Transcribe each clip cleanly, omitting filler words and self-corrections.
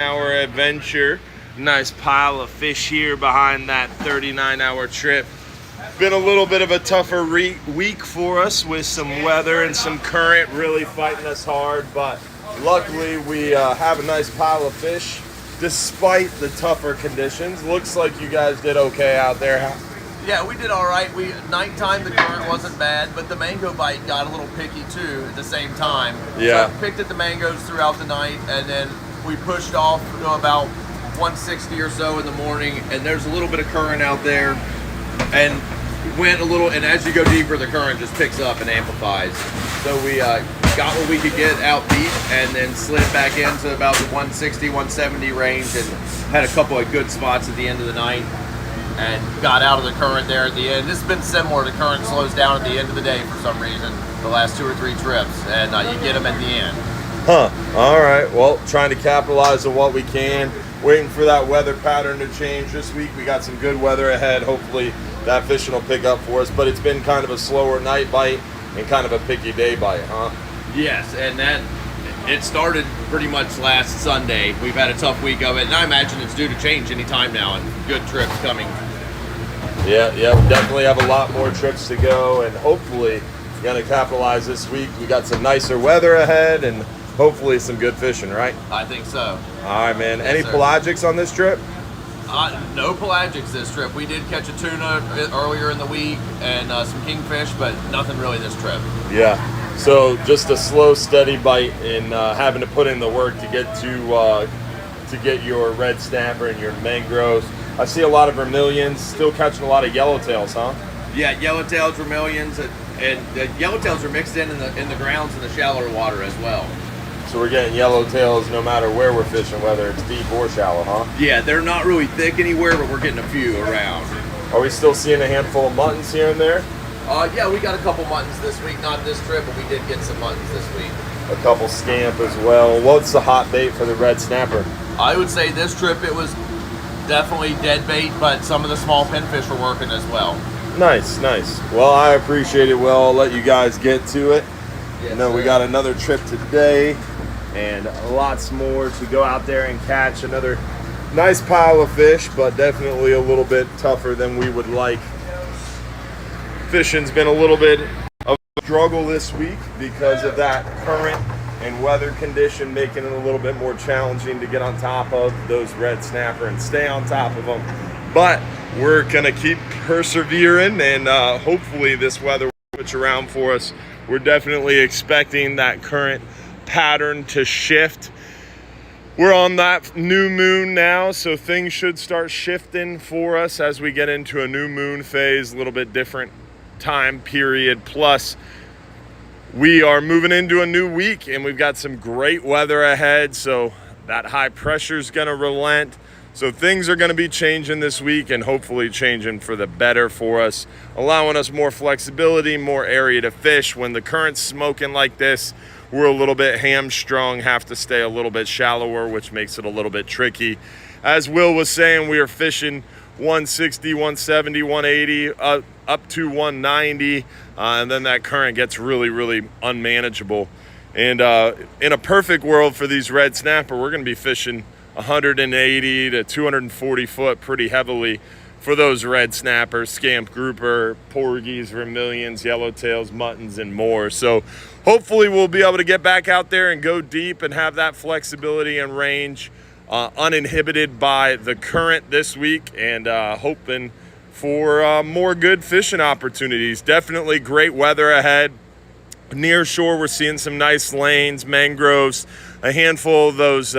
hour adventure. Nice pile of fish here behind that 39-hour trip. Been a little bit of a tougher week for us with some weather and some current really fighting us hard, but luckily we have a nice pile of fish despite the tougher conditions. Looks like you guys did okay out there. Yeah, we did all right. Nighttime the current wasn't bad, but the mango bite got a little picky too at the same time. Yeah. So I picked at the mangoes throughout the night, and then we pushed off to about 160 or so in the morning, and there's a little bit of current out there, and went a little, and as you go deeper, the current just picks up and amplifies. So we got what we could get out deep, and then slid back into about the 160, 170 range, and had a couple of good spots at the end of the night, and got out of the current there at the end. This has been similar. The current slows down at the end of the day for some reason, the last 2 or 3 trips, and you get them at the end. Huh. All right. Well, trying to capitalize on what we can. Waiting for that weather pattern to change this week. We got some good weather ahead. Hopefully that fishing will pick up for us. But it's been kind of a slower night bite and kind of a picky day bite, huh? Yes, and it started pretty much last Sunday. We've had a tough week of it, and I imagine it's due to change any time now, and good trips coming. Yeah, we definitely have a lot more trips to go, and hopefully going to capitalize this week. We got some nicer weather ahead, and hopefully some good fishing, right? I think so. All right, man. Yes, any sir. pelagics on this trip? No pelagics this trip. We did catch a tuna earlier in the week and some kingfish, but nothing really this trip. Yeah. So just a slow, steady bite, and having to put in the work to get your red snapper and your mangroves. I see a lot of vermilions. Still catching a lot of yellowtails, huh? Yeah, yellowtails, vermilions, and the yellowtails are mixed in the grounds in the shallower water as well. So we're getting yellowtails no matter where we're fishing, whether it's deep or shallow, huh? Yeah, they're not really thick anywhere, but we're getting a few around. Are we still seeing a handful of muttons here and there? Yeah, we got a couple muttons this week. Not this trip, but we did get some muttons this week. A couple scamp as well. What's the hot bait for the red snapper? I would say this trip it was definitely dead bait, but some of the small pinfish were working as well. Nice. Well, I appreciate it. Well, I'll let you guys get to it. Yes, We got another trip today and lots more to go out there and catch. Another nice pile of fish, but definitely a little bit tougher than we would like. Fishing's been a little bit of a struggle this week because of that current and weather condition, making it a little bit more challenging to get on top of those red snapper and stay on top of them. But we're gonna keep persevering, and hopefully this weather will switch around for us. We're definitely expecting that current pattern to shift. We're on that new moon now, so things should start shifting for us as we get into a new moon phase, a little bit different time period. Plus, we are moving into a new week, and we've got some great weather ahead, so that high pressure is going to relent. So things are going to be changing this week, and hopefully changing for the better for us, allowing us more flexibility, more area to fish. When the current's smoking like this, we're a little bit hamstrung, have to stay a little bit shallower, which makes it a little bit tricky. As Will was saying, we are fishing 160, 170, 180, up to 190, and then that current gets really unmanageable. And in a perfect world for these red snapper, we're going to be fishing 180 to 240 foot pretty heavily for those red snappers, scamp grouper, porgies, vermilions, yellowtails, muttons, and more. So hopefully we'll be able to get back out there and go deep and have that flexibility and range uninhibited by the current this week, and hoping for more good fishing opportunities. Definitely great weather ahead. Near shore, we're seeing some nice lanes, mangroves, a handful of those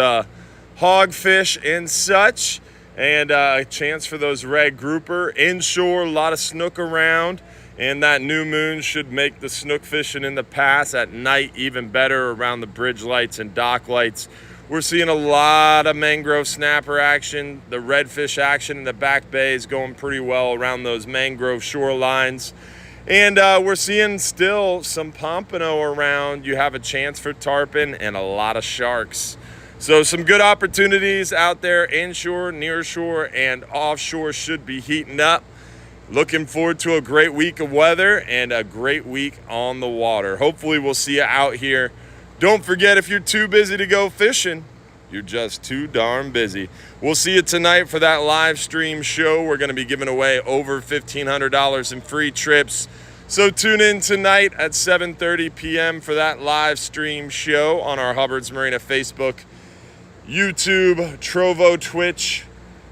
hogfish and such, and a chance for those red grouper. Inshore, a lot of snook around, and that new moon should make the snook fishing in the pass at night even better around the bridge lights and dock lights. We're seeing a lot of mangrove snapper action. The redfish action in the back bay is going pretty well around those mangrove shorelines. And we're seeing still some pompano around. You have a chance for tarpon and a lot of sharks. So some good opportunities out there inshore, near shore, and offshore should be heating up. Looking forward to a great week of weather and a great week on the water. Hopefully we'll see you out here. Don't forget, if you're too busy to go fishing, You're just too darn busy. We'll see you tonight for that live stream show. We're going to be giving away over $1,500 in free trips. So tune in tonight at 7:30 p.m. for that live stream show on our Hubbard's Marina Facebook, YouTube, Trovo, Twitch,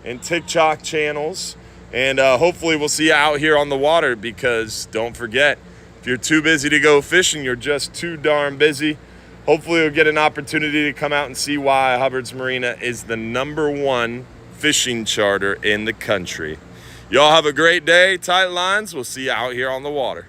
and TikTok channels. And hopefully we'll see you out here on the water, because don't forget, if you're too busy to go fishing, you're just too darn busy. Hopefully you'll get an opportunity to come out and see why Hubbard's Marina is the #1 fishing charter in the country. Y'all have a great day. Tight lines. We'll see you out here on the water.